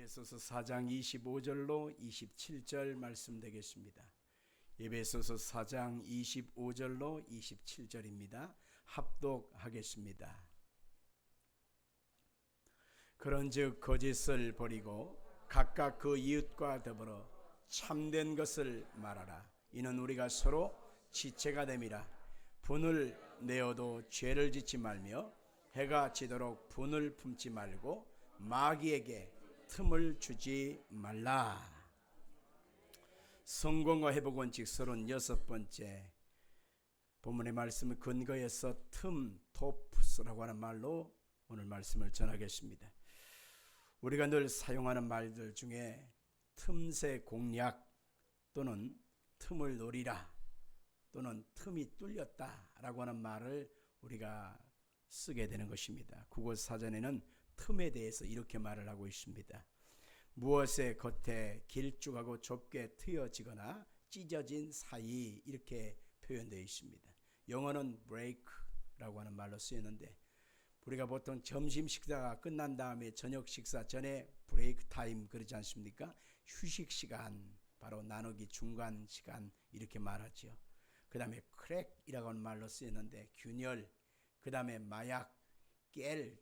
에베소서 4장 25절로 27절 말씀 되겠습니다. 에베소서 4장 25절로 27절입니다. 합독하겠습니다. 그런즉 거짓을 버리고 각각 그 이웃과 더불어 참된 것을 말하라. 이는 우리가 서로 지체가 됨이라. 분을 내어도 죄를 짓지 말며 해가 지도록 분을 품지 말고 마귀에게 틈을 주지 말라. 성공과 회복 원칙 36번째 본문의 말씀을 근거해서 토프스라고 하는 말로 오늘 말씀을 전하겠습니다. 우리가 늘 사용하는 말들 중에 틈새 공략 또는 틈을 노리라 또는 틈이 뚫렸다라고 하는 말을 우리가 쓰게 되는 것입니다. 국어사전에는 틈에 대해서 이렇게 말을 하고 있습니다. 무엇의 겉에 길쭉하고 좁게 트여지거나 찢어진 사이, 이렇게 표현되어 있습니다. 영어는 break라고 하는 말로 쓰였는데, 우리가 보통 점심 식사가 끝난 다음에 저녁 식사 전에 브레이크 타임 그러지 않습니까? 휴식 시간, 바로 나누기 중간 시간, 이렇게 말하죠. 그 다음에 크랙이라고 하는 말로 쓰였는데 균열, 그 다음에 마약, 깰,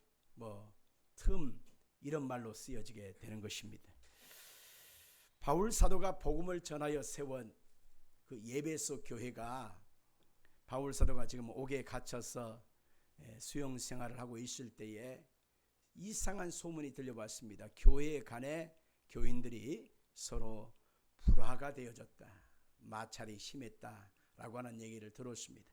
틈, 이런 말로 쓰여지게 되는 것입니다. 바울 사도가 복음을 전하여 세운 그 에베소 교회가, 바울 사도가 지금 옥에 갇혀서 수용 생활을 하고 있을 때에 이상한 소문이 들려왔습니다. 교회 간에 교인들이 서로 불화가 되어졌다, 마찰이 심했다라고 하는 얘기를 들었습니다.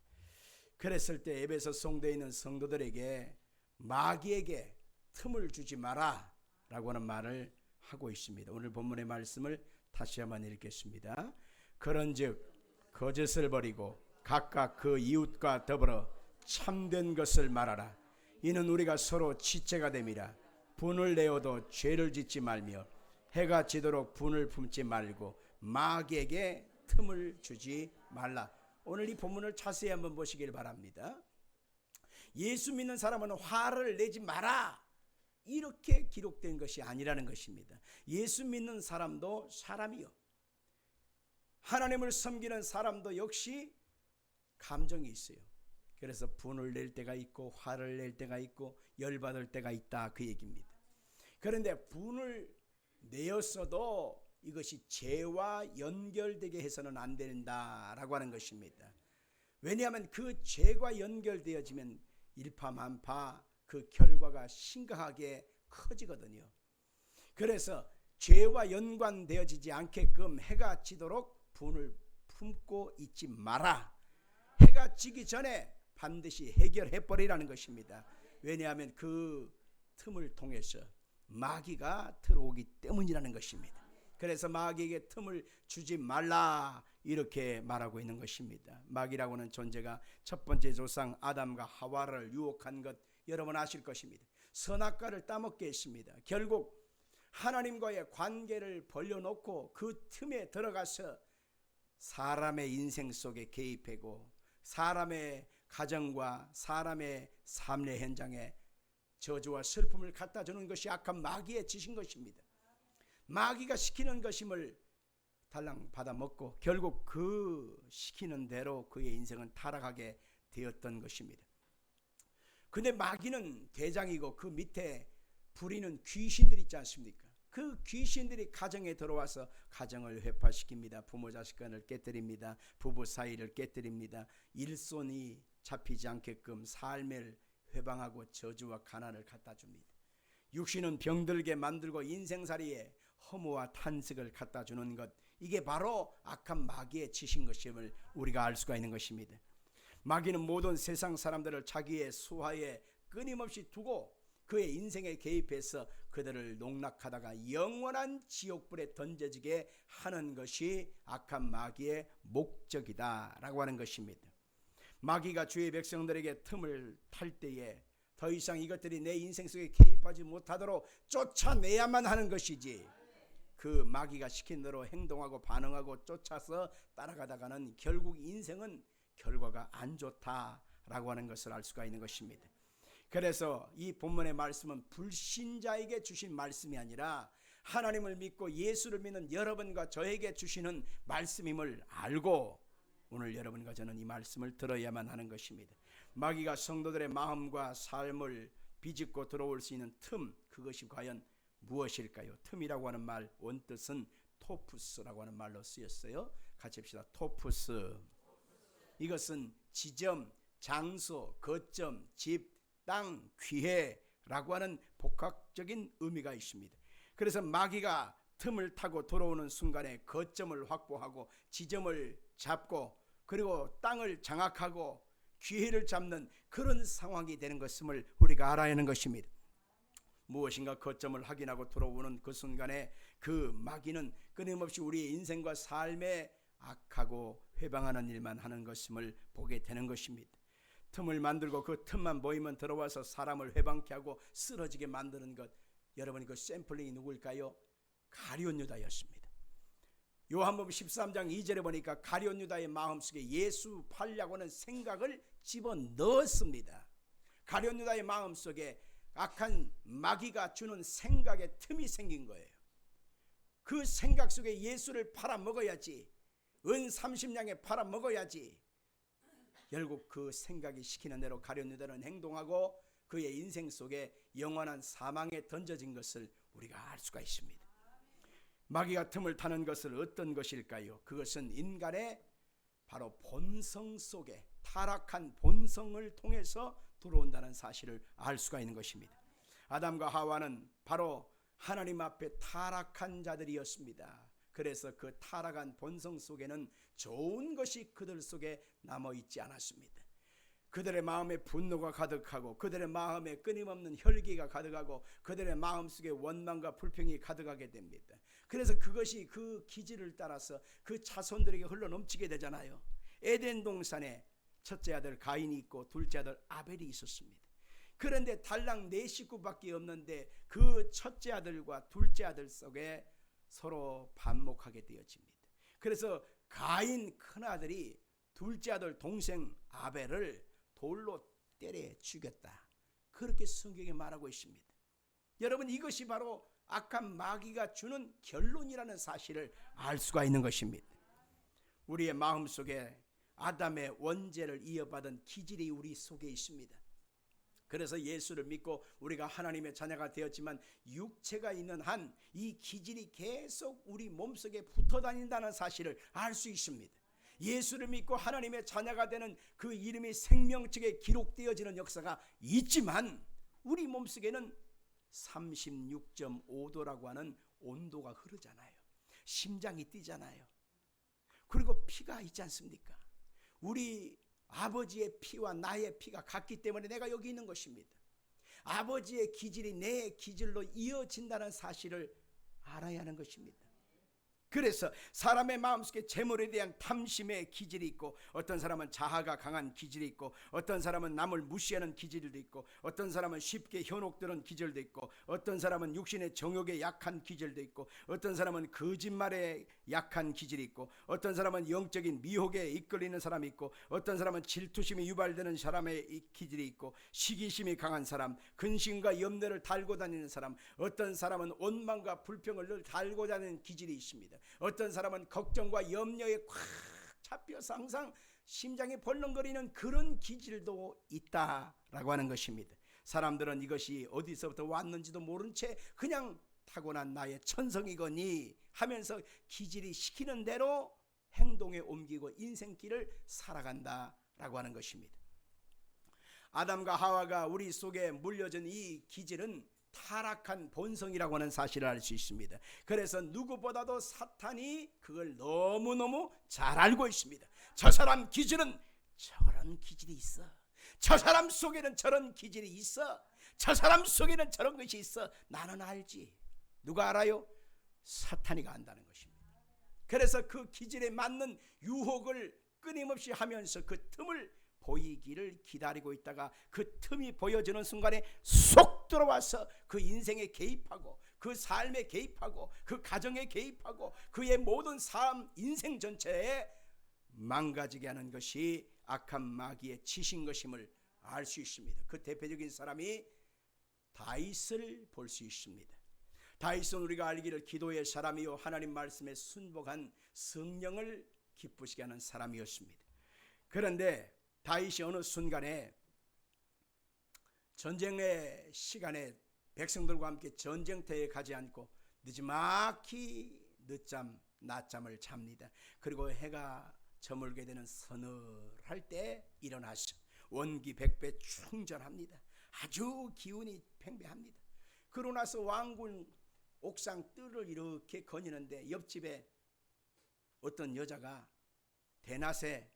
그랬을 때 에베소 성도에 있는 성도들에게 마귀에게 틈을 주지 마라 라고 하는 말을 하고 있습니다. 오늘 본문의 말씀을 다시 한번 읽겠습니다. 그런즉 거짓을 버리고 각각 그 이웃과 더불어 참된 것을 말하라. 이는 우리가 서로 지체가 됨이라. 분을 내어도 죄를 짓지 말며 해가 지도록 분을 품지 말고 마귀에게 틈을 주지 말라. 오늘 이 본문을 자세히 한번 보시길 바랍니다. 예수 믿는 사람은 화를 내지 마라, 이렇게 기록된 것이 아니라는 것입니다. 예수 믿는 사람도 사람이요, 하나님을 섬기는 사람도 역시 감정이 있어요. 그래서 분을 낼 때가 있고 화를 낼 때가 있고 열받을 때가 있다, 그 얘기입니다. 그런데 분을 내었어도 이것이 죄와 연결되게 해서는 안 된다라고 하는 것입니다. 왜냐하면 그 죄가 연결되어지면 일파만파 그 결과가 심각하게 커지거든요. 그래서 죄와 연관되어지지 않게끔 해가 지도록 분을 품고 있지 마라. 해가 지기 전에 반드시 해결해버리라는 것입니다. 왜냐하면 그 틈을 통해서 마귀가 들어오기 때문이라는 것입니다. 그래서 마귀에게 틈을 주지 말라, 이렇게 말하고 있는 것입니다. 마귀라고는 존재가 첫 번째 조상 아담과 하와를 유혹한 것 여러분 아실 것입니다. 선악과를 따먹게 했습니다. 결국 하나님과의 관계를 벌려놓고 그 틈에 들어가서 사람의 인생 속에 개입하고 사람의 가정과 사람의 삶의 현장에 저주와 슬픔을 갖다 주는 것이 악한 마귀의 짓인 것입니다. 마귀가 시키는 것임을 달랑 받아 먹고 결국 그 시키는 대로 그의 인생은 타락하게 되었던 것입니다. 근데 마귀는 대장이고 그 밑에 부리는 귀신들이 있지 않습니까? 그 귀신들이 가정에 들어와서 가정을 회파시킵니다. 부모 자식 간을 깨뜨립니다. 부부 사이를 깨뜨립니다. 일손이 잡히지 않게끔 삶을 회방하고 저주와 가난을 갖다 줍니다. 육신은 병들게 만들고 인생살이에 허무와 탄식을 갖다 주는 것, 이게 바로 악한 마귀의 짓인 것임을 우리가 알 수가 있는 것입니다. 마귀는 모든 세상 사람들을 자기의 수하에 끊임없이 두고 그의 인생에 개입해서 그들을 농락하다가 영원한 지옥불에 던져지게 하는 것이 악한 마귀의 목적이다라고 하는 것입니다. 마귀가 주의 백성들에게 틈을 탈 때에 더 이상 이것들이 내 인생 속에 개입하지 못하도록 쫓아내야만 하는 것이지, 그 마귀가 시킨 대로 행동하고 반응하고 쫓아서 따라가다가는 결국 인생은 결과가 안 좋다라고 하는 것을 알 수가 있는 것입니다. 그래서 이 본문의 말씀은 불신자에게 주신 말씀이 아니라 하나님을 믿고 예수를 믿는 여러분과 저에게 주시는 말씀임을 알고 오늘 여러분과 저는 이 말씀을 들어야만 하는 것입니다. 마귀가 성도들의 마음과 삶을 비집고 들어올 수 있는 틈, 그것이 과연 무엇일까요? 틈이라고 하는 말 원뜻은 토푸스라고 하는 말로 쓰였어요. 같이 합시다. 토푸스. 이것은 지점, 장소, 거점, 집, 땅, 기회라고 하는 복합적인 의미가 있습니다. 그래서 마귀가 틈을 타고 들어오는 순간에 거점을 확보하고 지점을 잡고 그리고 땅을 장악하고 기회를 잡는 그런 상황이 되는 것임을 우리가 알아야 하는 것입니다. 무엇인가 거점을 확인하고 들어오는 그 순간에 그 마귀는 끊임없이 우리의 인생과 삶에 악하고 회방하는 일만 하는 것임을 보게 되는 것입니다. 틈을 만들고 그 틈만 보이면 들어와서 사람을 회방케 하고 쓰러지게 만드는 것, 여러분 그 샘플링이 누구일까요? 가룟 유다였습니다. 요한복음 13장 2절에 보니까 가룟 유다의 마음속에 예수 팔려고 하는 생각을 집어넣었습니다. 가룟 유다의 마음속에 악한 마귀가 주는 생각에 틈이 생긴 거예요. 그 생각 속에 예수를 팔아먹어야지, 은 30냥에 팔아먹어야지. 결국 그 생각이 시키는 대로 가룟 유다는 행동하고 그의 인생 속에 영원한 사망에 던져진 것을 우리가 알 수가 있습니다. 마귀가 틈을 타는 것은 어떤 것일까요? 그것은 인간의 바로 본성 속에 타락한 본성을 통해서 들어온다는 사실을 알 수가 있는 것입니다. 아담과 하와는 바로 하나님 앞에 타락한 자들이었습니다. 그래서 그 타락한 본성 속에는 좋은 것이 그들 속에 남아있지 않았습니다. 그들의 마음에 분노가 가득하고 그들의 마음에 끊임없는 혈기가 가득하고 그들의 마음속에 원망과 불평이 가득하게 됩니다. 그래서 그것이 그 기질을 따라서 그 자손들에게 흘러넘치게 되잖아요. 에덴 동산에 첫째 아들 가인이 있고 둘째 아들 아벨이 있었습니다. 그런데 달랑 4식구밖에 없는데 그 첫째 아들과 둘째 아들 속에 서로 반목하게 되어집니다. 그래서 가인 큰아들이 둘째 아들 동생 아벨을 돌로 때려 죽였다. 그렇게 성경에 말하고 있습니다. 여러분, 이것이 바로 악한 마귀가 주는 결론이라는 사실을 알 수가 있는 것입니다. 우리의 마음속에 아담의 원죄를 이어받은 기질이 우리 속에 있습니다. 그래서 예수를 믿고 우리가 하나님의 자녀가 되었지만 육체가 있는 한 이 기질이 계속 우리 몸속에 붙어 다닌다는 사실을 알 수 있습니다. 예수를 믿고 하나님의 자녀가 되는 그 이름이 생명책에 기록되어지는 역사가 있지만 우리 몸속에는 36.5도라고 하는 온도가 흐르잖아요. 심장이 뛰잖아요. 그리고 피가 있지 않습니까? 우리 아버지의 피와 나의 피가 같기 때문에 내가 여기 있는 것입니다. 아버지의 기질이 내 기질로 이어진다는 사실을 알아야 하는 것입니다. 그래서 사람의 마음속에 재물에 대한 탐심의 기질이 있고, 어떤 사람은 자아가 강한 기질이 있고, 어떤 사람은 남을 무시하는 기질도 있고, 어떤 사람은 쉽게 현혹되는 기질도 있고, 어떤 사람은 육신의 정욕에 약한 기질도 있고, 어떤 사람은 거짓말에 약한 기질이 있고, 어떤 사람은 영적인 미혹에 이끌리는 사람이 있고, 어떤 사람은 질투심이 유발되는 사람의 기질이 있고, 시기심이 강한 사람, 근심과 염려를 달고 다니는 사람, 어떤 사람은 원망과 불평을 늘 달고 다니는 기질이 있습니다. 어떤 사람은 걱정과 염려에 꽉 잡혀서 항상 심장이 벌렁거리는 그런 기질도 있다라고 하는 것입니다. 사람들은 이것이 어디서부터 왔는지도 모른 채 그냥 타고난 나의 천성이거니 하면서 기질이 시키는 대로 행동에 옮기고 인생길을 살아간다라고 하는 것입니다. 아담과 하와가 우리 속에 물려준 이 기질은 타락한 본성이라고 하는 사실을 알 수 있습니다. 그래서 누구보다도 사탄이 그걸 너무너무 잘 알고 있습니다. 저 사람 기질은 저런 기질이 있어. 저 사람 속에는 저런 기질이 있어. 저 사람 속에는 저런 것이 있어. 나는 알지. 누가 알아요? 사탄이가 안다는 것입니다. 그래서 그 기질에 맞는 유혹을 끊임없이 하면서 그 틈을 보이기를 기다리고 있다가 그 틈이 보여지는 순간에 쏙 들어와서 그 인생에 개입하고 그 삶에 개입하고 그 가정에 개입하고 그의 모든 삶 인생 전체에 망가지게 하는 것이 악한 마귀의 치신 것임을 알 수 있습니다. 그 대표적인 사람이 다윗을 볼 수 있습니다. 다윗은 우리가 알기를 기도의 사람이요 하나님 말씀에 순복한 성령을 기쁘시게 하는 사람이었습니다. 그런데 다윗이 어느 순간에 전쟁의 시간에 백성들과 함께 전쟁터에 가지 않고 늦지막히 늦잠 낮잠을 잡니다. 그리고 해가 저물게 되는 서늘할 때 일어나서 원기 100배 충전합니다. 아주 기운이 팽배합니다. 그러고 나서 왕궁 옥상 뜰을 이렇게 거니는데 옆집에 어떤 여자가 대낮에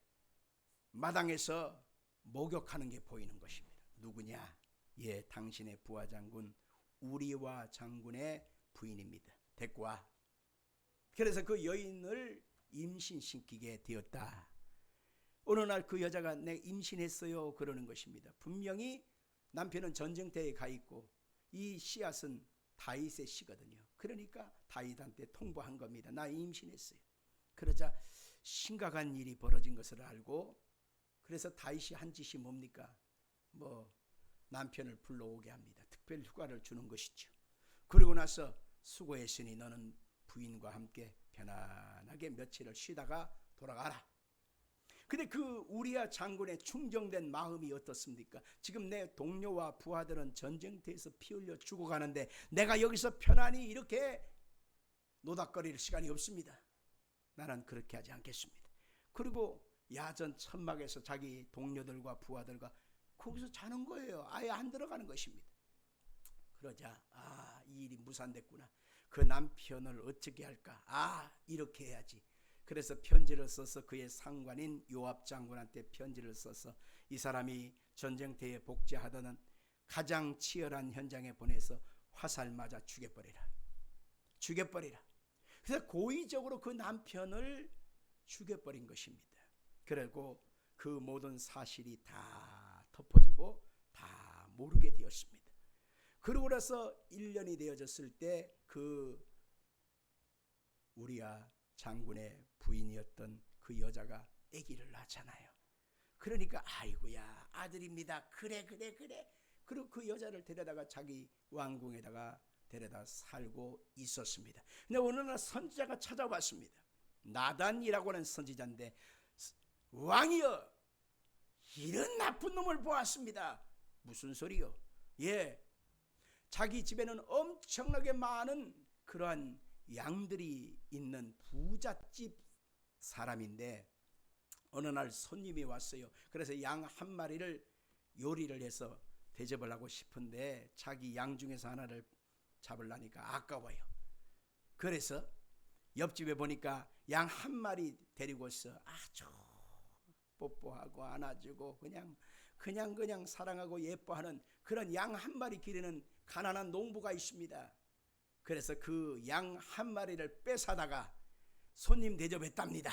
마당에서 목욕하는 게 보이는 것입니다. 누구냐? 예, 당신의 부하장군 우리와 장군의 부인입니다. 데리고 와. 그래서 그 여인을 임신시키게 되었다. 어느 날 그 여자가 내 임신했어요 그러는 것입니다. 분명히 남편은 전쟁터에 가 있고 이 씨앗은 다윗의 씨거든요. 그러니까 다윗한테 통보한 겁니다. 나 임신했어요. 그러자 심각한 일이 벌어진 것을 알고, 그래서 다윗이 한 짓이 뭡니까? 남편을 불러오게 합니다. 특별 휴가를 주는 것이죠. 그러고 나서 수고했으니 너는 부인과 함께 편안하게 며칠을 쉬다가 돌아가라. 근데 그 우리야 장군의 충정된 마음이 어떻습니까? 지금 내 동료와 부하들은 전쟁터에서 피 흘려 죽어가는데 내가 여기서 편안히 이렇게 노닥거릴 시간이 없습니다. 나는 그렇게 하지 않겠습니다. 그리고 야전 천막에서 자기 동료들과 부하들과 거기서 자는 거예요. 아예 안 들어가는 것입니다. 그러자 이 일이 무산됐구나. 그 남편을 어떻게 할까? 이렇게 해야지. 그래서 편지를 써서 그의 상관인 요압 장군한테 편지를 써서 이 사람이 전쟁터에 복제하던 가장 치열한 현장에 보내서 화살 맞아 죽여버리라. 그래서 고의적으로 그 남편을 죽여버린 것입니다. 그리고 그 모든 사실이 다 덮어지고 다 모르게 되었습니다. 그러고 나서 1년이 되어졌을 때 그 우리야 장군의 부인이었던 그 여자가 아기를 낳잖아요. 그러니까 아이고야 아들입니다. 그래. 그리고 그 여자를 데려다가 자기 왕궁에다가 데려다 살고 있었습니다. 근데 어느 날 선지자가 찾아왔습니다. 나단이라고 하는 선지자인데, 왕이여 이런 나쁜 놈을 보았습니다. 무슨 소리요? 예, 자기 집에는 엄청나게 많은 그러한 양들이 있는 부잣집 사람인데 어느 날 손님이 왔어요. 그래서 양 한 마리를 요리를 해서 대접을 하고 싶은데 자기 양 중에서 하나를 잡으려니까 아까워요. 그래서 옆집에 보니까 양 한 마리 데리고서 아주 뽀뽀하고 안아주고 그냥 사랑하고 예뻐하는 그런 양 한 마리 기르는 가난한 농부가 있습니다. 그래서 그 양 한 마리를 뺏어다가 손님 대접했답니다.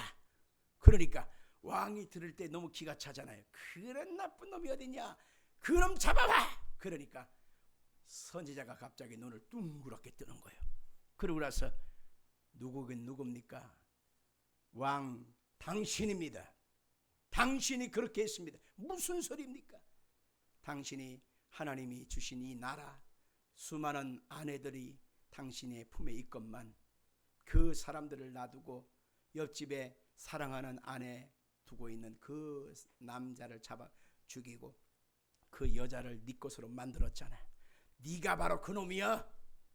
그러니까 왕이 들을 때 너무 기가 차잖아요. 그런 나쁜 놈이 어딨냐? 그놈 잡아봐! 그러니까 선지자가 갑자기 눈을 둥그렇게 뜨는 거예요. 그러고 나서 누굽니까? 왕 당신입니다. 당신이 그렇게 했습니다. 무슨 소리입니까? 당신이 하나님이 주신 이 나라, 수많은 아내들이 당신의 품에 있건만 그 사람들을 놔두고 옆집에 사랑하는 아내 두고 있는 그 남자를 잡아 죽이고 그 여자를 네 것으로 만들었잖아. 네가 바로 그놈이야.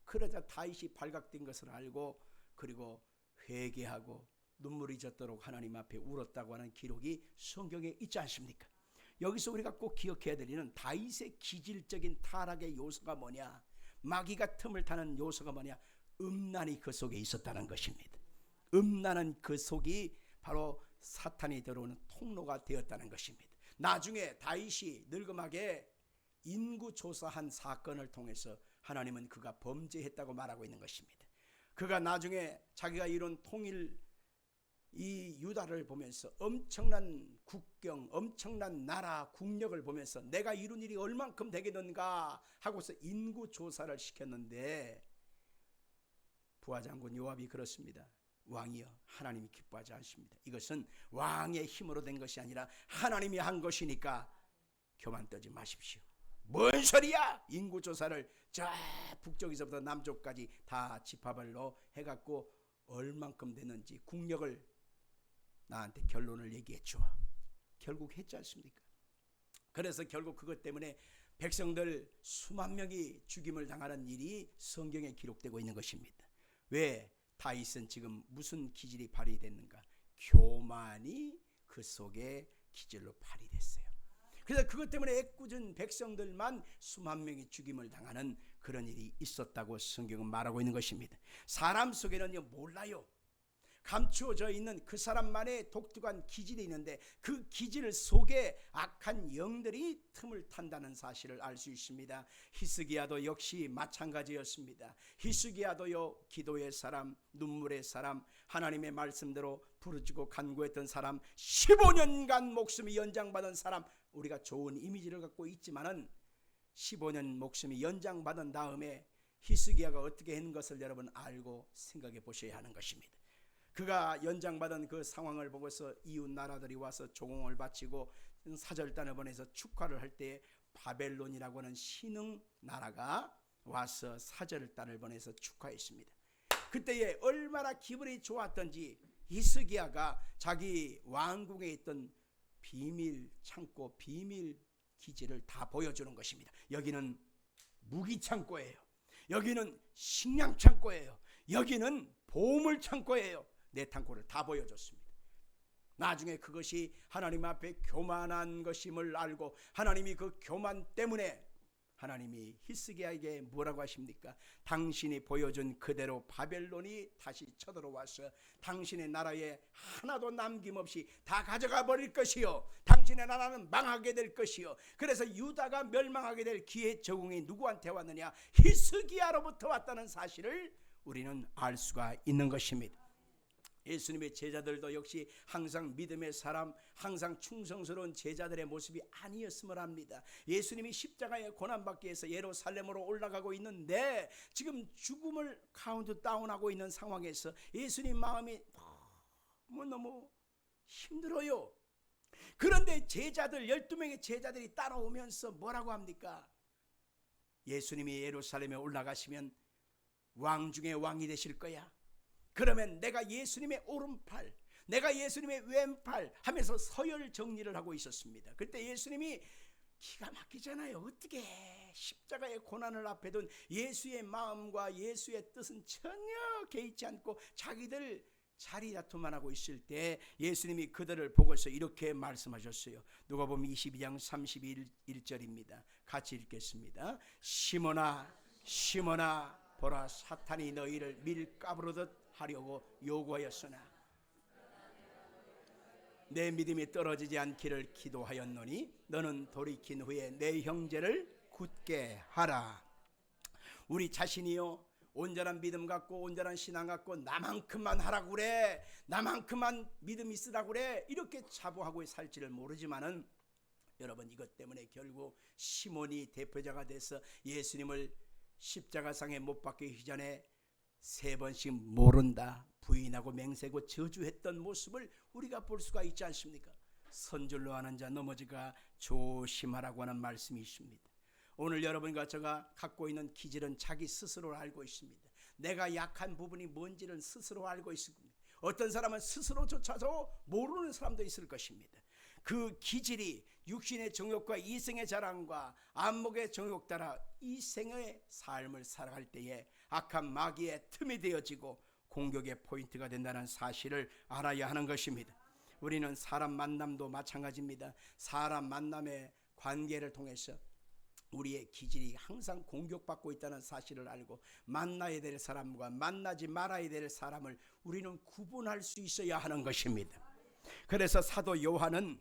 그러자 다윗이 발각된 것을 알고 그리고 회개하고 눈물이 젖도록 하나님 앞에 울었다고 하는 기록이 성경에 있지 않습니까? 여기서 우리가 꼭 기억해야 되는 다윗의 기질적인 타락의 요소가 뭐냐? 마귀가 틈을 타는 요소가 뭐냐? 음란이 그 속에 있었다는 것입니다. 음란은 그 속이 바로 사탄이 들어오는 통로가 되었다는 것입니다. 나중에 다윗이 늙음하게 인구조사한 사건을 통해서 하나님은 그가 범죄했다고 말하고 있는 것입니다. 그가 나중에 자기가 이룬 통일 이 유다를 보면서 엄청난 국경, 엄청난 나라, 국력을 보면서 내가 이룬 일이 얼만큼 되겠는가 하고서 인구조사를 시켰는데 부하장군 요압이 그렇습니다. 왕이여 하나님이 기뻐하지 않습니다. 이것은 왕의 힘으로 된 것이 아니라 하나님이 한 것이니까 교만 떨지 마십시오. 뭔 소리야? 인구조사를 저 북쪽에서부터 남쪽까지 다 지파별로 해갖고 얼만큼 됐는지 국력을 나한테 결론을 얘기해 줘. 결국 했지 않습니까? 그래서 결국 그것 때문에 백성들 수만 명이 죽임을 당하는 일이 성경에 기록되고 있는 것입니다. 왜? 다윗은 지금 무슨 기질이 발휘됐는가? 교만이 그 속에 기질로 발휘됐어요. 그래서 그것 때문에 애꿎은 백성들만 수만 명이 죽임을 당하는 그런 일이 있었다고 성경은 말하고 있는 것입니다. 사람 속에는요 몰라요. 감추어져 있는 그 사람만의 독특한 기질이 있는데 그 기질 속에 악한 영들이 틈을 탄다는 사실을 알 수 있습니다. 히스기야도 역시 마찬가지였습니다. 히스기야도요 기도의 사람, 눈물의 사람, 하나님의 말씀대로 부르짖고 간구했던 사람, 15년간 목숨이 연장받은 사람, 우리가 좋은 이미지를 갖고 있지만은 15년 목숨이 연장받은 다음에 히스기야가 어떻게 했는 것을 여러분 알고 생각해 보셔야 하는 것입니다. 그가 연장받은 그 상황을 보고서 이웃 나라들이 와서 조공을 바치고 사절단을 보내서 축하를 할 때 바벨론이라고 하는 신흥 나라가 와서 사절단을 보내서 축하했습니다. 그때에 얼마나 기분이 좋았던지 히스기야가 자기 왕궁에 있던 비밀 창고, 비밀 기지를 다 보여주는 것입니다. 여기는 무기 창고예요. 여기는 식량 창고예요. 여기는 보물 창고예요. 내 창고를 다 보여줬습니다. 나중에 그것이 하나님 앞에 교만한 것임을 알고 하나님이 그 교만 때문에 하나님이 히스기야에게 뭐라고 하십니까? 당신이 보여준 그대로 바벨론이 다시 쳐들어와서 당신의 나라에 하나도 남김없이 다 가져가 버릴 것이요, 당신의 나라는 망하게 될 것이요. 그래서 유다가 멸망하게 될 기회 적응이 누구한테 왔느냐? 히스기야로부터 왔다는 사실을 우리는 알 수가 있는 것입니다. 예수님의 제자들도 역시 항상 믿음의 사람, 항상 충성스러운 제자들의 모습이 아니었음을 압니다. 예수님이 십자가에 고난받기 위해서 예루살렘으로 올라가고 있는데 지금 죽음을 카운트 다운하고 있는 상황에서 예수님 마음이 너무 힘들어요. 그런데 제자들 12명의 제자들이 따라오면서 뭐라고 합니까? 예수님이 예루살렘에 올라가시면 왕 중에 왕이 되실 거야. 그러면 내가 예수님의 오른팔, 내가 예수님의 왼팔 하면서 서열 정리를 하고 있었습니다. 그때 예수님이 기가 막히잖아요. 어떻게 십자가의 고난을 앞에 둔 예수의 마음과 예수의 뜻은 전혀 개의치 않고 자기들 자리 다툼만 하고 있을 때 예수님이 그들을 보고서 이렇게 말씀하셨어요. 누가복음 22장 31절입니다. 같이 읽겠습니다. 시몬아, 시몬아, 보라, 사탄이 너희를 밀가부르듯 하려고 요구하였으나 내 믿음이 떨어지지 않기를 기도하였노니 너는 돌이킨 후에 내 형제를 굳게 하라. 우리 자신이요 온전한 믿음 갖고 온전한 신앙 갖고 나만큼만 하라고 그래, 나만큼만 믿음 있으라고 그래, 이렇게 자부하고 살지를 모르지만은 여러분 이것 때문에 결국 시몬이 대표자가 돼서 예수님을 십자가상에 못 박히기 전에 3번씩 모른다, 부인하고 맹세고 저주했던 모습을 우리가 볼 수가 있지 않습니까? 선줄로 하는 자 넘어지가 조심하라고 하는 말씀이 있습니다. 오늘 여러분과 제가 갖고 있는 기질은 자기 스스로 알고 있습니다. 내가 약한 부분이 뭔지를 스스로 알고 있습니다. 어떤 사람은 스스로조차도 모르는 사람도 있을 것입니다. 그 기질이 육신의 정욕과 이생의 자랑과 안목의 정욕 따라 이생의 삶을 살아갈 때에 악한 마귀의 틈이 되어지고 공격의 포인트가 된다는 사실을 알아야 하는 것입니다. 우리는 사람 만남도 마찬가지입니다. 사람 만남의 관계를 통해서 우리의 기질이 항상 공격받고 있다는 사실을 알고 만나야 될 사람과 만나지 말아야 될 사람을 우리는 구분할 수 있어야 하는 것입니다. 그래서 사도 요한은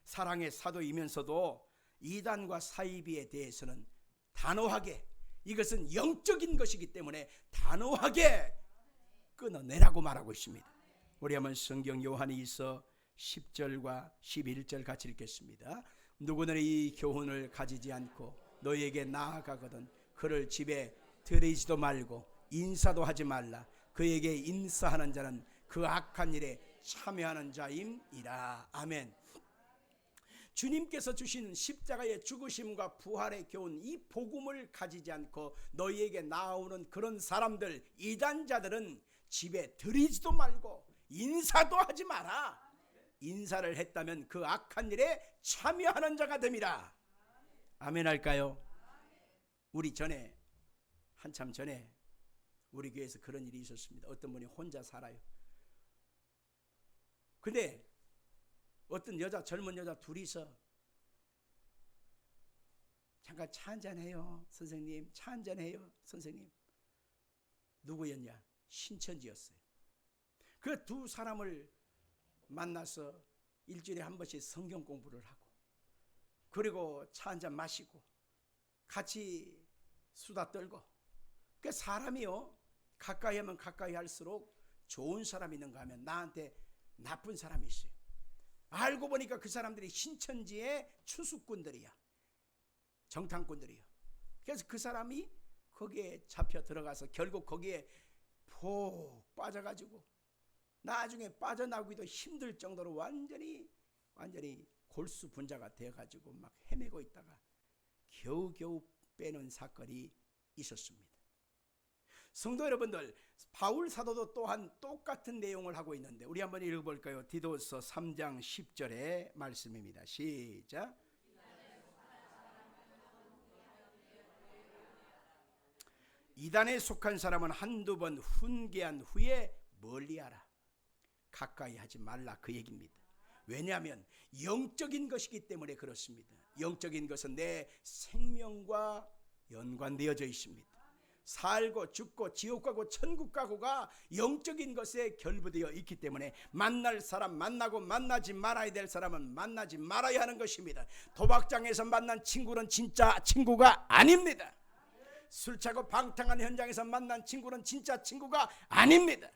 사랑의 사도이면서도 이단과 사이비에 대해서는 단호하게, 이것은 영적인 것이기 때문에 단호하게 끊어내라고 말하고 있습니다. 우리 한번 성경 요한일서 10절과 11절 같이 읽겠습니다. 누구는 이 교훈을 가지지 않고 너에게 나아가거든 그를 집에 들이지도 말고 인사도 하지 말라. 그에게 인사하는 자는 그 악한 일에 참여하는 자임이라. 아멘. 주님께서 주신 십자가의 죽으심과 부활의 교훈, 이 복음을 가지지 않고 너희에게 나오는 그런 사람들, 이단자들은 집에 들이지도 말고 인사도 하지 마라. 인사를 했다면 그 악한 일에 참여하는 자가 됨이라. 아멘 할까요? 우리 전에, 한참 전에 우리 교회에서 그런 일이 있었습니다. 어떤 분이 혼자 살아요. 근데 어떤 여자, 젊은 여자 둘이서 잠깐 차 한잔해요 선생님, 차 한잔해요 선생님. 누구였냐? 신천지였어요. 그 두 사람을 만나서 일주일에 한 번씩 성경 공부를 하고, 그리고 차 한잔 마시고 같이 수다 떨고. 그 사람이요, 가까이 하면 가까이 할수록 좋은 사람이 있는가 하면 나한테 나쁜 사람이 있어요. 알고 보니까 그 사람들이 신천지의 추수꾼들이야, 정탐꾼들이야. 그래서 그 사람이 거기에 잡혀 들어가서 결국 거기에 푹 빠져가지고 나중에 빠져나오기도 힘들 정도로 완전히 골수 분자가 되어가지고 막 헤매고 있다가 겨우겨우 빼는 사건이 있었습니다. 성도 여러분들, 바울 사도도 또한 똑같은 내용을 하고 있는데 우리 한번 읽어볼까요? 디도서 3장 10절의 말씀입니다. 시작. 이단에 속한 사람은 한두 번 훈계한 후에 멀리하라. 가까이 하지 말라, 그 얘기입니다. 왜냐하면 영적인 것이기 때문에 그렇습니다. 영적인 것은 내 생명과 연관되어져 있습니다. 살고 죽고 지옥 가고 천국 가고가 영적인 것에 결부되어 있기 때문에 만날 사람 만나고 만나지 말아야 될 사람은 만나지 말아야 하는 것입니다. 도박장에서 만난 친구는 진짜 친구가 아닙니다. 술 차고 방탕한 현장에서 만난 친구는 진짜 친구가 아닙니다.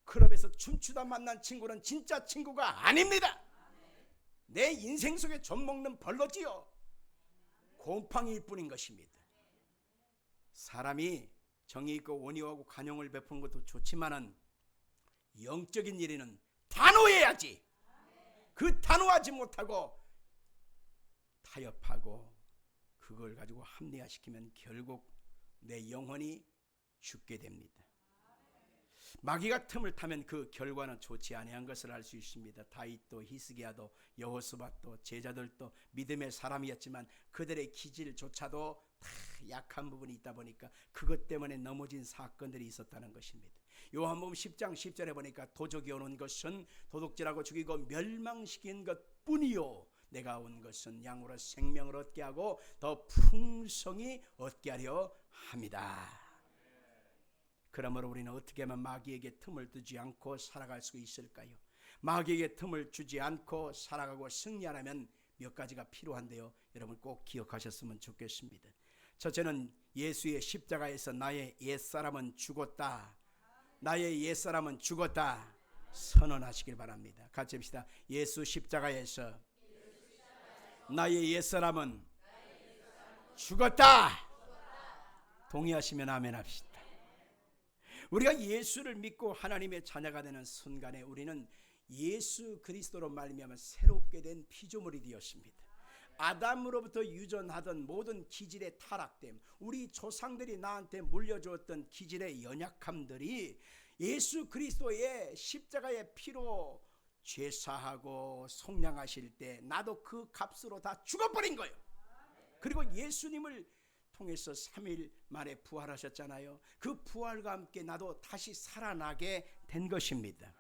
클럽에서 춤추다 만난 친구는 진짜 친구가 아닙니다. 내 인생 속에 젖 먹는 벌러지요, 곰팡이일 뿐인 것입니다. 사람이 정이 있고 온유하고 관용을 베푸는 것도 좋지만은 영적인 일에는 단호해야지. 그 단호하지 못하고 타협하고 그걸 가지고 합리화시키면 결국 내 영혼이 죽게 됩니다. 마귀가 틈을 타면 그 결과는 좋지 아니한 것을 알 수 있습니다. 다윗도 히스기야도 여호수아도 제자들도 믿음의 사람이었지만 그들의 기질조차도 다 약한 부분이 있다 보니까 그것 때문에 넘어진 사건들이 있었다는 것입니다. 요한복음 10장 10절에 보니까 도적이 오는 것은 도둑질하고 죽이고 멸망시킨 것뿐이요 내가 온 것은 양으로 생명을 얻게 하고 더 풍성히 얻게 하려 합니다. 그러므로 우리는 어떻게 하면 마귀에게 틈을 두지 않고 살아갈 수 있을까요? 마귀에게 틈을 주지 않고 살아가고 승리하려면 몇 가지가 필요한데요, 여러분 꼭 기억하셨으면 좋겠습니다. 첫째는 예수의 십자가에서 나의 옛사람은 죽었다, 나의 옛사람은 죽었다 선언하시길 바랍니다. 같이 합시다. 예수 십자가에서 나의 옛사람은 죽었다. 동의하시면 아멘 합시다. 우리가 예수를 믿고 하나님의 자녀가 되는 순간에 우리는 예수 그리스도로 말미암아 새롭게 된 피조물이 되었습니다. 아담으로부터 유전하던 모든 기질의 타락됨, 우리 조상들이 나한테 물려주었던 기질의 연약함들이 예수 그리스도의 십자가의 피로 죄사하고 속량하실 때 나도 그 값으로 다 죽어버린 거예요. 그리고 예수님을 통해서 3일 만에 부활하셨잖아요. 그 부활과 함께 나도 다시 살아나게 된 것입니다.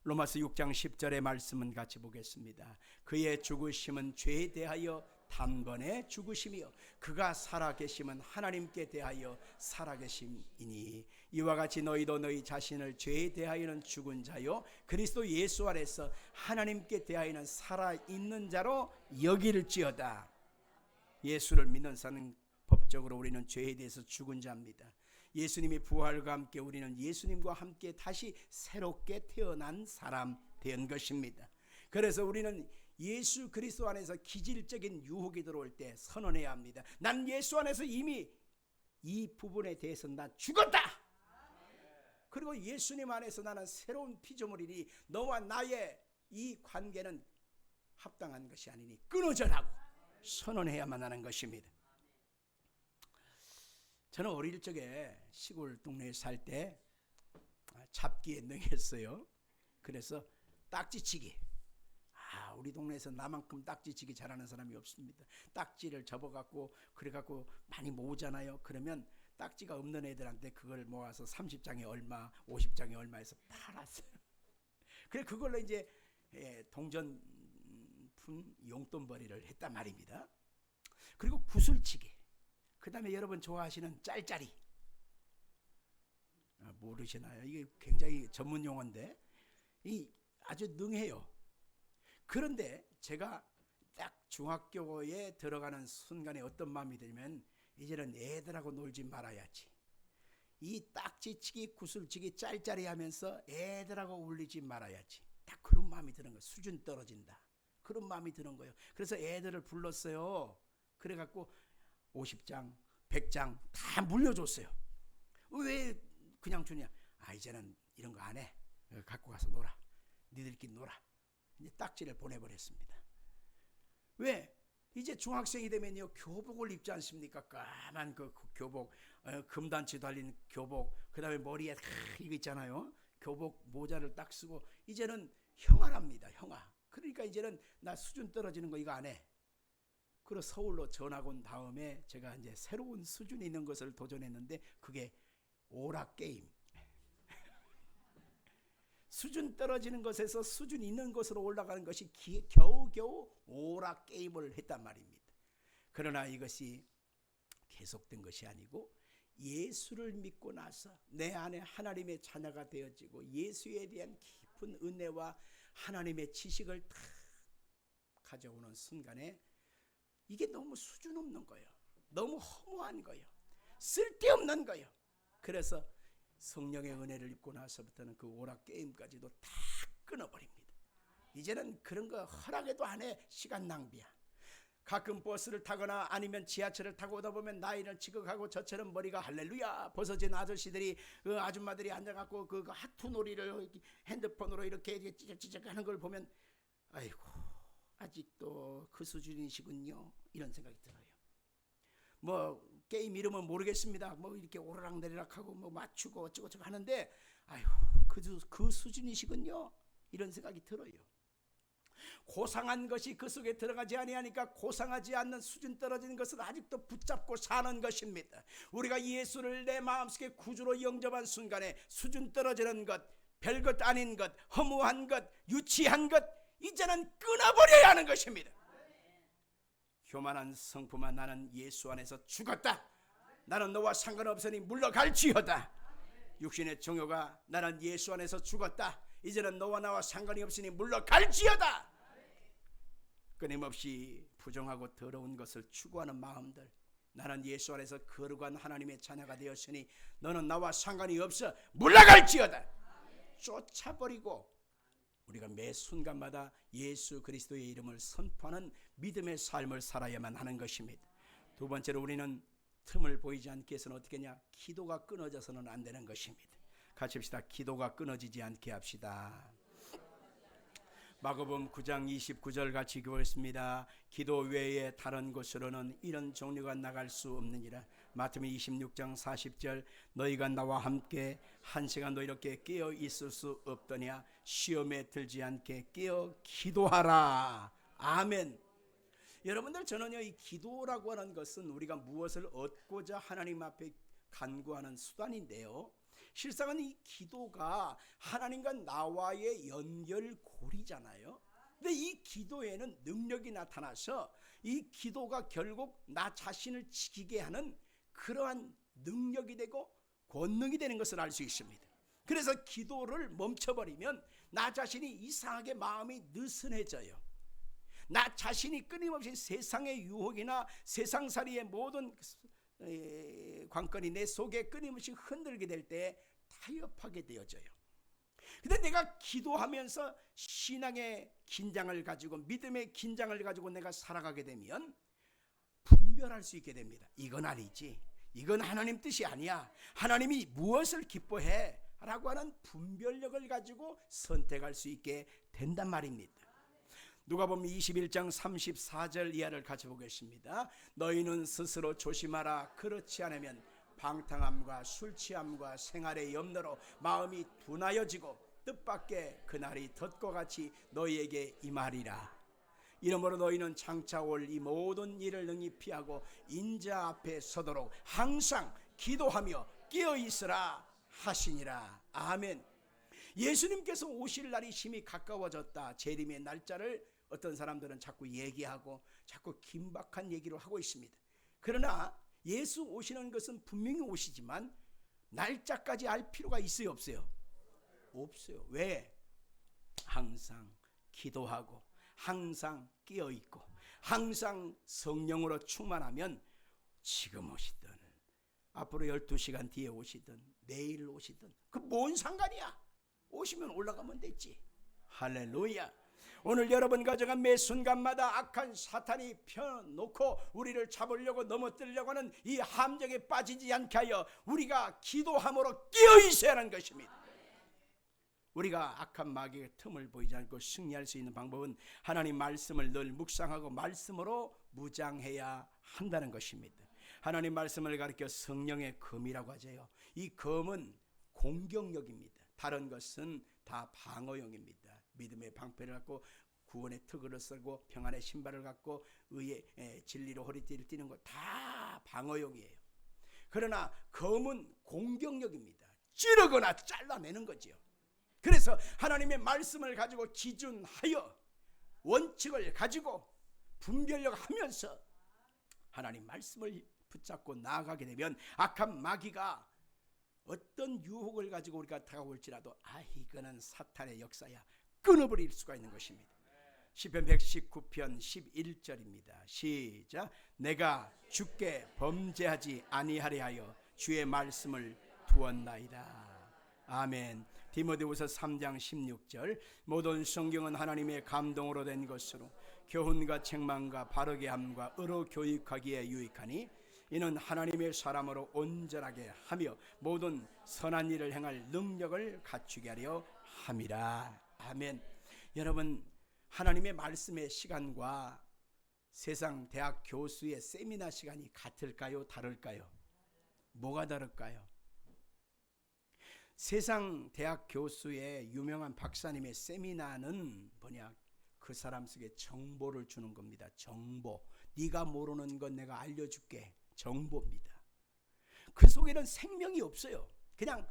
로마서 6장 10절의 말씀은 같이 보겠습니다. 그의 죽으심은 죄에 대하여 단번에 죽으심이요 그가 살아계심은 하나님께 대하여 살아계심이니 이와 같이 너희도 너희 자신을 죄에 대하여는 죽은 자요 그리스도 예수 안에서 하나님께 대하여는 살아있는 자로 여길지어다. 예수를 믿는 자는 법적으로 우리는 죄에 대해서 죽은 자입니다. 예수님의 부활과 함께 우리는 예수님과 함께 다시 새롭게 태어난 사람 된 것입니다. 그래서 우리는 예수 그리스도 안에서 기질적인 유혹이 들어올 때 선언해야 합니다. 난 예수 안에서 이미 이 부분에 대해서 난 죽었다. 그리고 예수님 안에서 나는 새로운 피조물이니 너와 나의 이 관계는 합당한 것이 아니니 끊어져라고 선언해야만 하는 것입니다. 저는 어릴 적에 시골 동네에 살 때 잡기에 능했어요. 그래서 딱지치기. 우리 동네에서 나만큼 딱지치기 잘하는 사람이 없습니다. 딱지를 접어갖고 그래갖고 많이 모으잖아요. 그러면 딱지가 없는 애들한테 그걸 모아서 30장에 얼마, 50장에 얼마 해서 팔았어요. 그래 그걸로 이제 동전품 용돈벌이를 했단 말입니다. 그리고 구슬치기. 그 다음에 여러분 좋아하시는 짤짤이. 모르시나요? 이게 굉장히 전문 용어인데 아주 능해요. 그런데 제가 딱 중학교에 들어가는 순간에 어떤 마음이 들면 이제는 애들하고 놀지 말아야지. 이 딱지치기, 구슬치기, 짤짤이 하면서 애들하고 울리지 말아야지. 딱 그런 마음이 드는 거예요. 수준 떨어진다. 그런 마음이 드는 거예요. 그래서 애들을 불렀어요. 그래갖고 50장, 100장 다 물려줬어요. 왜 그냥 주냐? 이제는 이런 거 안 해. 갖고 가서 놀아. 니들끼리 놀아. 이제 딱지를 보내버렸습니다. 왜? 이제 중학생이 되면요 교복을 입지 않습니까? 까만 그 교복, 금단치 달린 교복, 그 다음에 머리에 이거 있잖아요. 교복 모자를 딱 쓰고 이제는 형아랍니다. 형아. 그러니까 이제는 나 수준 떨어지는 거 이거 안 해. 그래서 서울로 전학 온 다음에 제가 이제 새로운 수준이 있는 것을 도전했는데 그게 오락 게임. 수준 떨어지는 것에서 수준 있는 것으로 올라가는 것이 겨우겨우 오락 게임을 했단 말입니다. 그러나 이것이 계속된 것이 아니고 예수를 믿고 나서 내 안에 하나님의 자녀가 되어지고 예수에 대한 깊은 은혜와 하나님의 지식을 다 가져오는 순간에 이게 너무 수준 없는 거예요. 너무 허무한 거예요. 쓸데없는 거예요. 그래서 성령의 은혜를 입고 나서부터는 그 오락 게임까지도 다 끊어버립니다. 이제는 그런 거 허락해도 안 해. 시간 낭비야. 가끔 버스를 타거나 아니면 지하철을 타고 오다 보면 나이를 지극하고 저처럼 머리가 할렐루야 벗어진 아저씨들이 그 아줌마들이 앉아갖고 그 하투 놀이를 핸드폰으로 이렇게 찌적찌적 하는 걸 보면 아이고 아직도 그 수준이시군요. 이런 생각이 들어요. 뭐 게임 이름은 모르겠습니다. 뭐 이렇게 오르락내리락하고 뭐 맞추고 어쩌고저쩌고 하는데 아유 그 수준이시군요. 이런 생각이 들어요. 고상한 것이 그 속에 들어가지 아니하니까 고상하지 않는 수준 떨어지는 것을 아직도 붙잡고 사는 것입니다. 우리가 예수를 내 마음속에 구주로 영접한 순간에 수준 떨어지는 것, 별것 아닌 것, 허무한 것, 유치한 것 이제는 끊어버려야 하는 것입니다. 교만한 성품아 나는 예수 안에서 죽었다. 나는 너와 상관없으니 물러갈지어다. 육신의 정욕아 나는 예수 안에서 죽었다. 이제는 너와 나와 상관이 없으니 물러갈지어다. 끊임없이 부정하고 더러운 것을 추구하는 마음들, 나는 예수 안에서 거룩한 하나님의 자녀가 되었으니 너는 나와 상관이 없어 물러갈지어다. 쫓아버리고 우리가 매 순간마다 예수 그리스도의 이름을 선포하는 믿음의 삶을 살아야만 하는 것입니다. 두 번째로 우리는 틈을 보이지 않게 해서는 어떻게 하냐? 기도가 끊어져서는 안 되는 것입니다. 같이 합시다. 기도가 끊어지지 않게 합시다. 마가복음 9장 29절 같이 읽어보겠습니다. 기도 외에 다른 곳으로는 이런 종류가 나갈 수 없느니라. 마태복음 26장 40절 너희가 나와 함께 한 시간도 이렇게 깨어 있을 수 없더냐. 시험에 들지 않게 깨어 기도하라. 아멘. 여러분들 저는요 이 기도라고 하는 것은 우리가 무엇을 얻고자 하나님 앞에 간구하는 수단인데요. 실상은 이 기도가 하나님과 나와의 연결고리잖아요. 근데 이 기도에는 능력이 나타나서 이 기도가 결국 나 자신을 지키게 하는 그러한 능력이 되고 권능이 되는 것을 알 수 있습니다. 그래서 기도를 멈춰버리면 나 자신이 이상하게 마음이 느슨해져요. 나 자신이 끊임없이 세상의 유혹이나 세상살이의 모든 관건이 내 속에 끊임없이 흔들게 될 때 타협하게 되어져요. 근데 내가 기도하면서 신앙의 긴장을 가지고 믿음의 긴장을 가지고 내가 살아가게 되면 분별할 수 있게 됩니다. 이건 아니지. 이건 하나님 뜻이 아니야. 하나님이 무엇을 기뻐해? 라고 하는 분별력을 가지고 선택할 수 있게 된단 말입니다. 누가복음 21장 34절 이하를 같이 보겠습니다. 너희는 스스로 조심하라. 그렇지 않으면 방탕함과 술 취함과 생활의 염려로 마음이 둔하여지고 뜻밖의 그날이 덫과 같이 너희에게 임하리라. 이러므로 너희는 장차 올 이 모든 일을 능히 피하고 인자 앞에 서도록 항상 기도하며 깨어있으라 하시니라. 아멘. 예수님께서 오실 날이 심히 가까워졌다. 재림의 날짜를 어떤 사람들은 자꾸 얘기하고 자꾸 긴박한 얘기를 하고 있습니다. 그러나 예수 오시는 것은 분명히 오시지만 날짜까지 알 필요가 있어요, 없어요? 없어요. 왜? 항상 기도하고 항상 깨어있고 항상 성령으로 충만하면 지금 오시든 앞으로 12시간 뒤에 오시든 내일 오시든 그 뭔 상관이야. 오시면 올라가면 됐지. 할렐루야. 오늘 여러분 가정한 매 순간마다 악한 사탄이 펴놓고 우리를 잡으려고 넘어뜨리려고 하는 이 함정에 빠지지 않게 하여 우리가 기도함으로 깨어있어야 하는 것입니다. 우리가 악한 마귀의 틈을 보이지 않고 승리할 수 있는 방법은 하나님 말씀을 늘 묵상하고 말씀으로 무장해야 한다는 것입니다. 하나님 말씀을 가리켜 성령의 검이라고 하죠. 이 검은 공격력입니다. 다른 것은 다 방어용입니다. 믿음의 방패를 갖고 구원의 특을 쓰고 평안의 신발을 갖고 의의 진리로 허리띠를 띠는 거 다 방어용이에요. 그러나 검은 공격력입니다. 찌르거나 잘라내는 거죠. 그래서 하나님의 말씀을 가지고 기준하여 원칙을 가지고 분별력하면서 하나님 말씀을 붙잡고 나아가게 되면 악한 마귀가 어떤 유혹을 가지고 우리가 다가올지라도 이거는 사탄의 역사야 끊어버릴 수가 있는 것입니다. 시편 119편 11절입니다. 시작. 내가 주께 범죄하지 아니하려 하여 주의 말씀을 두었나이다. 아멘. 디모데후서 3장 16절 모든 성경은 하나님의 감동으로 된 것으로 교훈과 책망과 바르게 함과 의로 교육하기에 유익하니 이는 하나님의 사람으로 온전하게 하며 모든 선한 일을 행할 능력을 갖추게 하려 함이라. 아멘. 여러분, 하나님의 말씀의 시간과 세상 대학 교수의 세미나 시간이 같을까요? 다를까요? 뭐가 다를까요? 세상 대학 교수의 유명한 박사님의 세미나는 뭐냐? 그 사람 속에 정보를 주는 겁니다. 정보. 네가 모르는 건 내가 알려줄게. 정보입니다. 그 속에는 생명이 없어요. 그냥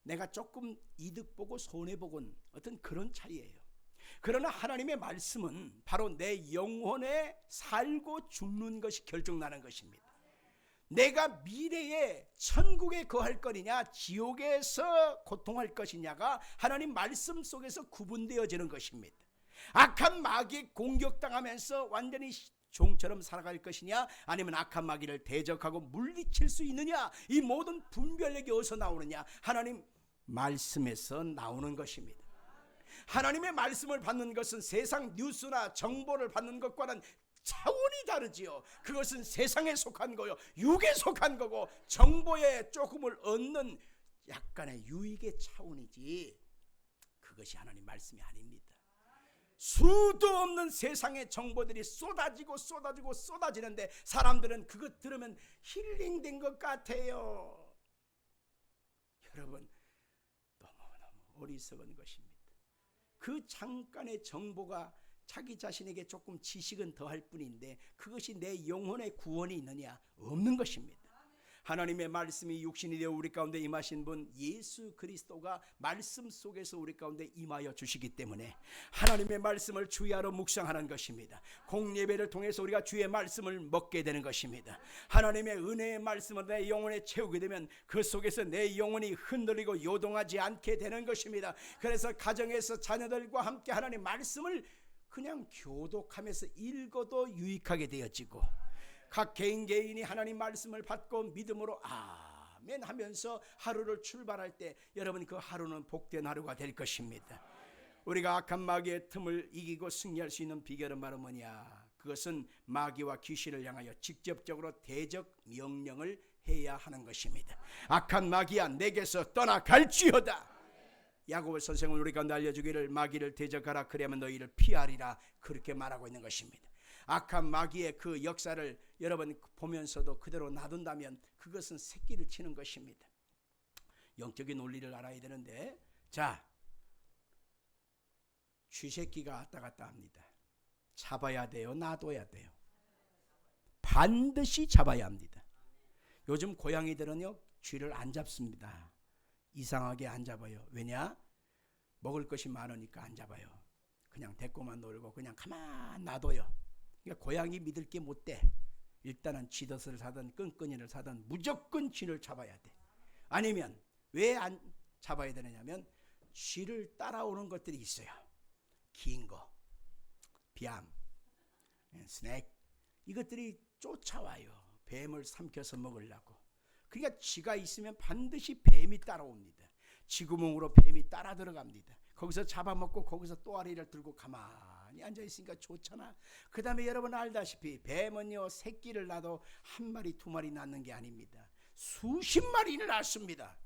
내가 조금 이득 보고 손해 보곤 어떤 그런 차이예요. 그러나 하나님의 말씀은 바로 내 영혼에 살고 죽는 것이 결정나는 것입니다. 내가 미래에 천국에 거할 거냐 지옥에서 고통할 것이냐가 하나님 말씀 속에서 구분되어지는 것입니다. 악한 마귀에 공격당하면서 완전히 종처럼 살아갈 것이냐 아니면 악한 마귀를 대적하고 물리칠 수 있느냐, 이 모든 분별력이 어디서 나오느냐? 하나님 말씀에서 나오는 것입니다. 하나님의 말씀을 받는 것은 세상 뉴스나 정보를 받는 것과는 차원이 다르지요. 그것은 세상에 속한 거요, 육에 속한 거고 정보에 조금을 얻는 약간의 유익의 차원이지 그것이 하나님 말씀이 아닙니다. 수도 없는 세상의 정보들이 쏟아지는데 사람들은 그것 들으면 힐링된 것 같아요. 여러분, 너무너무 어리석은 것입니다. 그 잠깐의 정보가 자기 자신에게 조금 지식은 더할 뿐인데 그것이 내 영혼의 구원이 있느냐? 없는 것입니다. 하나님의 말씀이 육신이 되어 우리 가운데 임하신 분 예수 그리스도가 말씀 속에서 우리 가운데 임하여 주시기 때문에 하나님의 말씀을 주야로 묵상하는 것입니다. 공예배를 통해서 우리가 주의 말씀을 먹게 되는 것입니다. 하나님의 은혜의 말씀을 내 영혼에 채우게 되면 그 속에서 내 영혼이 흔들리고 요동하지 않게 되는 것입니다. 그래서 가정에서 자녀들과 함께 하나님의 말씀을 그냥 교독하면서 읽어도 유익하게 되어지고 각 개인이 하나님 말씀을 받고 믿음으로 아멘 하면서 하루를 출발할 때 여러분 그 하루는 복된 하루가 될 것입니다. 우리가 악한 마귀의 틈을 이기고 승리할 수 있는 비결은 바로 뭐냐? 그것은 마귀와 귀신을 향하여 직접적으로 대적 명령을 해야 하는 것입니다. 악한 마귀야 내게서 떠나갈지어다. 야고보 선생은 우리 가운데 알려주기를 마귀를 대적하라 그리하면 너희를 피하리라 그렇게 말하고 있는 것입니다. 악한 마귀의 그 역사를 여러분 보면서도 그대로 놔둔다면 그것은 새끼를 치는 것입니다. 영적인 논리를 알아야 되는데, 자, 쥐새끼가 왔다 갔다 합니다. 잡아야 돼요, 놔둬야 돼요? 반드시 잡아야 합니다. 요즘 고양이들은요 쥐를 안 잡습니다. 이상하게 안 잡아요. 왜냐? 먹을 것이 많으니까 안 잡아요. 그냥 데리고만 놀고 그냥 가만 놔둬요. 그러니까 고양이 믿을 게 못 돼. 일단은 쥐덫을 사든 끈끈이를 사든 무조건 쥐를 잡아야 돼. 아니면 왜 안 잡아야 되느냐면 쥐를 따라오는 것들이 있어요. 긴 거, 뱀, 스낵, 이것들이 쫓아와요. 뱀을 삼켜서 먹으려고. 그러니까 쥐가 있으면 반드시 뱀이 따라옵니다. 쥐구멍으로 뱀이 따라 들어갑니다. 거기서 잡아먹고 거기서 또아리를 들고 가만히 앉아있으니까 좋잖아. 그 다음에 여러분 알다시피 뱀은요 새끼를 낳아도 한 마리 두 마리 낳는 게 아닙니다. 수십 마리를 낳습니다.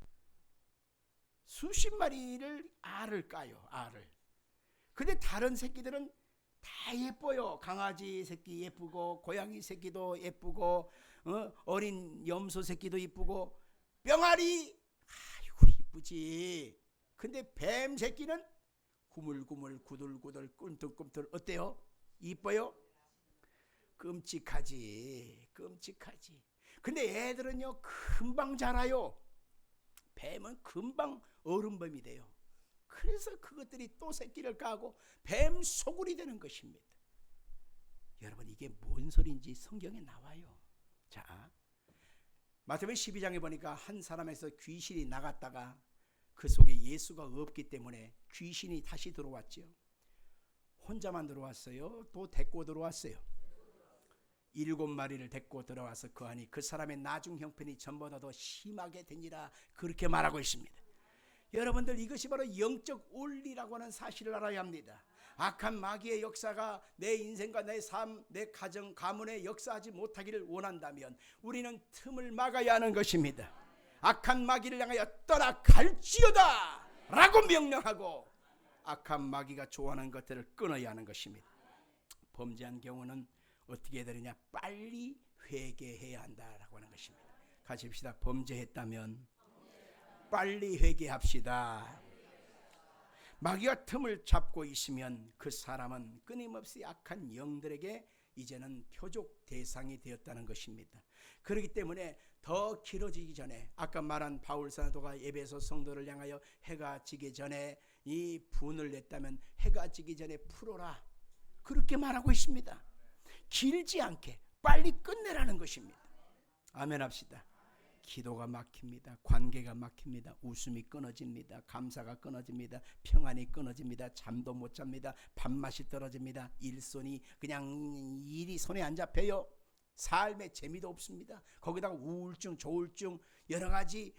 수십 마리를 알을 까요. 알을. 근데 다른 새끼들은 다 예뻐요. 강아지 새끼 예쁘고 고양이 새끼도 예쁘고 어린 염소 새끼도 예쁘고 뿅아리 아이고 이쁘지. 근데 뱀 새끼는 구물구물 구들구들 꿈틀꿈틀 어때요? 이뻐요? 끔찍하지. 끔찍하지. 근데 애들은요 금방 자라요. 뱀은 금방 어른뱀이 돼요. 그래서 그것들이 또 새끼를 까고 뱀 소굴이 되는 것입니다. 여러분 이게 뭔 소리인지 성경에 나와요. 자, 마태복음 12장에 보니까 한 사람에서 귀신이 나갔다가 그 속에 예수가 없기 때문에 귀신이 다시 들어왔죠. 혼자만 들어왔어요? 또 데리고 들어왔어요? 7마리를 데리고 들어와서 그 안이 그 사람의 나중 형편이 전보다 더 심하게 되니라 그렇게 말하고 있습니다. 여러분들 이것이 바로 영적 원리라고 하는 사실을 알아야 합니다. 악한 마귀의 역사가 내 인생과 내 삶, 내 가정, 가문에 역사하지 못하기를 원한다면 우리는 틈을 막아야 하는 것입니다. 악한 마귀를 향하여 떠나갈지어다 라고 명령하고 악한 마귀가 좋아하는 것들을 끊어야 하는 것입니다. 범죄한 경우는 어떻게 해야 되느냐? 빨리 회개해야 한다라고 하는 것입니다. 같이 합시다. 범죄했다면 빨리 회개합시다. 마귀가 틈을 잡고 있으면 그 사람은 끊임없이 악한 영들에게 이제는 표적 대상이 되었다는 것입니다. 그렇기 때문에 더 길어지기 전에 아까 말한 바울 사도가 에베소 성도를 향하여 해가 지기 전에 이 분을 냈다면 해가 지기 전에 풀어라 그렇게 말하고 있습니다. 길지 않게 빨리 끝내라는 것입니다. 아멘 합시다. 기도가 막힙니다. 관계가 막힙니다. 웃음이 끊어집니다. 감사가 끊어집니다. 평안이 끊어집니다. 잠도 못 잡니다. 밥맛이 떨어집니다. 일손이 그냥 일이 손에 안 잡혀요. 삶에 재미도 없습니다. 거기다가 우울증, 조울증 여러 가지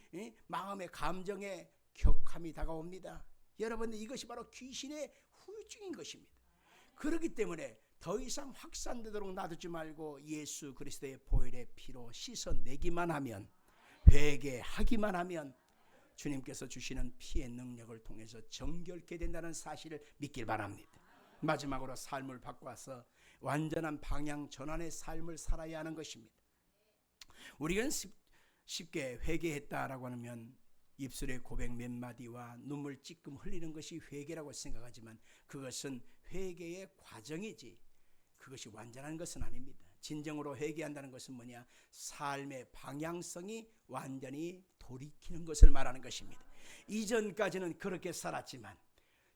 마음의 감정에 격함이 다가옵니다. 여러분들 이것이 바로 귀신의 후유증인 것입니다. 그렇기 때문에 더 이상 확산되도록 놔두지 말고 예수 그리스도의 보혈의 피로 씻어내기만 하면 회개하기만 하면 주님께서 주시는 피의 능력을 통해서 정결케 된다는 사실을 믿길 바랍니다. 마지막으로 삶을 바꿔서 완전한 방향 전환의 삶을 살아야 하는 것입니다. 우리는 쉽게 회개했다라고 하면 입술의 고백 몇 마디와 눈물 찔끔 흘리는 것이 회개라고 생각하지만 그것은 회개의 과정이지 그것이 완전한 것은 아닙니다. 진정으로 회개한다는 것은 뭐냐? 삶의 방향성이 완전히 돌이키는 것을 말하는 것입니다. 이전까지는 그렇게 살았지만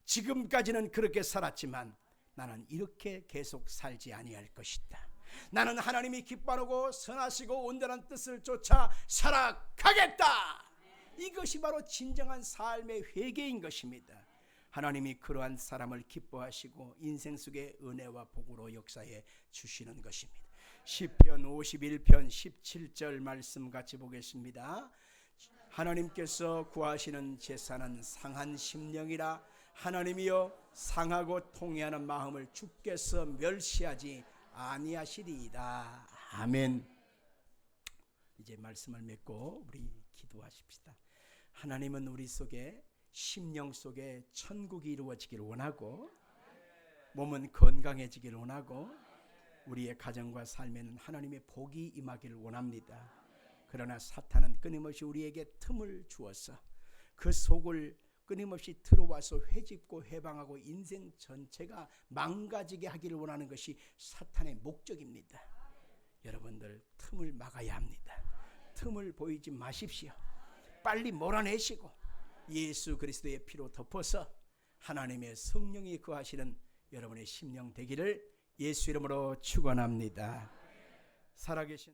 지금까지는 그렇게 살았지만 나는 이렇게 계속 살지 아니할 것이다. 나는 하나님이 기뻐하고 선하시고 온전한 뜻을 쫓아 살아가겠다. 이것이 바로 진정한 삶의 회개인 것입니다. 하나님이 그러한 사람을 기뻐하시고 인생 속의 은혜와 복으로 역사해 주시는 것입니다. 시편 51편 17절 말씀 같이 보겠습니다. 하나님께서 구하시는 제사는 상한 심령이라 하나님이여 상하고 통회하는 마음을 주께서 멸시하지 아니하시리이다. 아멘. 이제 말씀을 맺고 우리 기도하십시다. 하나님은 우리 속에 심령 속에 천국이 이루어지기를 원하고 몸은 건강해지기를 원하고 우리의 가정과 삶에는 하나님의 복이 임하기를 원합니다. 그러나 사탄은 끊임없이 우리에게 틈을 주어서 그 속을 끊임없이 들어와서 회집고 해방하고 인생 전체가 망가지게 하기를 원하는 것이 사탄의 목적입니다. 여러분들 틈을 막아야 합니다. 틈을 보이지 마십시오. 빨리 몰아내시고 예수 그리스도의 피로 덮어서 하나님의 성령이 거하시는 여러분의 심령 되기를 예수 이름으로 축원합니다. 살아계신